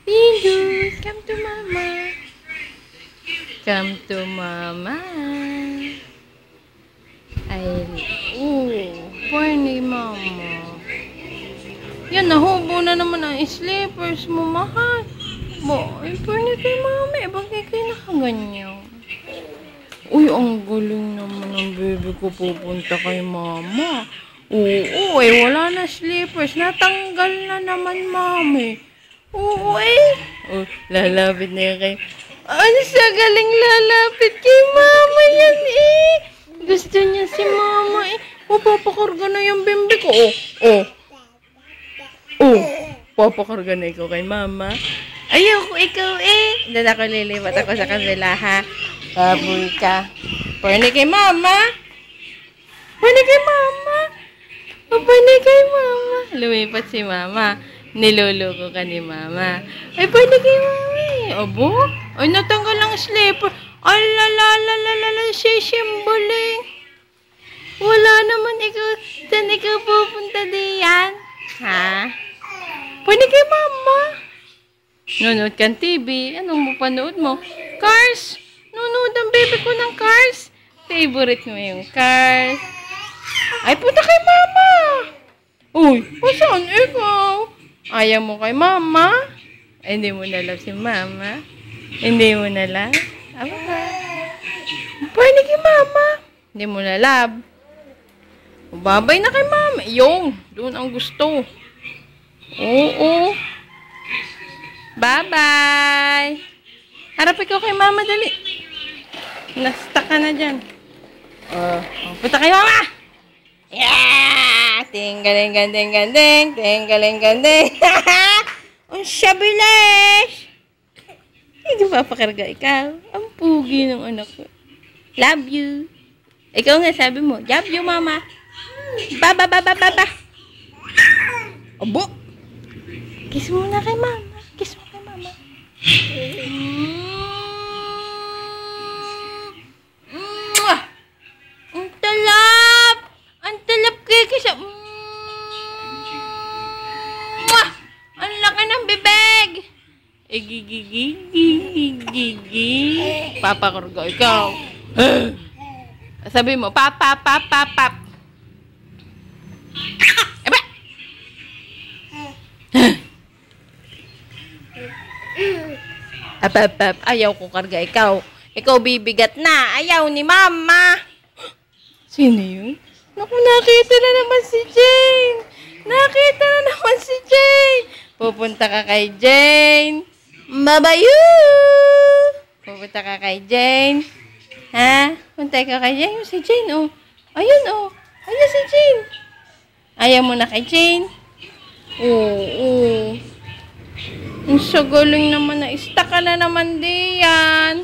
Findus, come to mama. Come to mama. Porny mama. Yan, nahubo na naman ang slippers mo, mahal. Porny kay mama. Bakit kayo nakaganyan? Uy, ang galing naman ng baby ko, pupunta kay mama. Oo, wala na slippers. Natanggal na naman, mami. Oo, lalapit na yan kay... Ano siya, galing lalapit kay mama yan, Gusto niya si mama, papakarga na yung bimbi ko. Papakarga na ikaw kay mama. Ayoko, ikaw, Doon ako lilipat ako sa kanila, ha? Baboy ka. Porny kay mama. Porny kay mama. Porny kay mama. Lumipat si mama. Niloloko ka ni mama. Porny kay mama. Abo? Natanggal ang slipper. Sisimboling. Wala naman ikaw. Saan ikaw pupunta diyan? Ha? Porny kay mama. Nanood kang TV. Anong mapanood mo? Cars. Nanood ang baby ko ng Cars. Favorite mo yung Cars. Punta kay mama. Uy, saan ikaw? Ayaw mo kay mama? Hindi mo na love si mama? Hindi mo na love? Porny kay mama. Hindi mo na love? Babay na kay mama. Yung, doon ang gusto. Oo. Bye-bye. Harap ikaw kay mama, dali. Nasta ka na dyan. Punta kay mama! Yeah! Ting-galing-ganding-ganding. Ting-galing-ganding. Ang syabilis! Hindi papakarga ikaw. Ang pugi ng anak ko. Love you. Ikaw nga sabi mo, love you, mama. Ba. Abo! Kiss mo na kay mama. Kiss mo kay mama. Ang talap kay kisa. Ang laki ng bibig. Gigi. Papakarga ikaw. Sabi mo, pap. Aba! Apap. Ayaw ko karga ikaw. Ikaw bibigat na. Ayaw ni mama. Sino yun? Naku, nakita na naman si Jane. Pupunta ka kay Jane. Babayu! Pupunta ka kay Jane. Ha? Punta ka kay Jane. Si Jane, Ayun, Ayun si Jane. Ayaw mo na kay Jane? Oo. Ang sagaling naman na. Ista ka na naman diyan.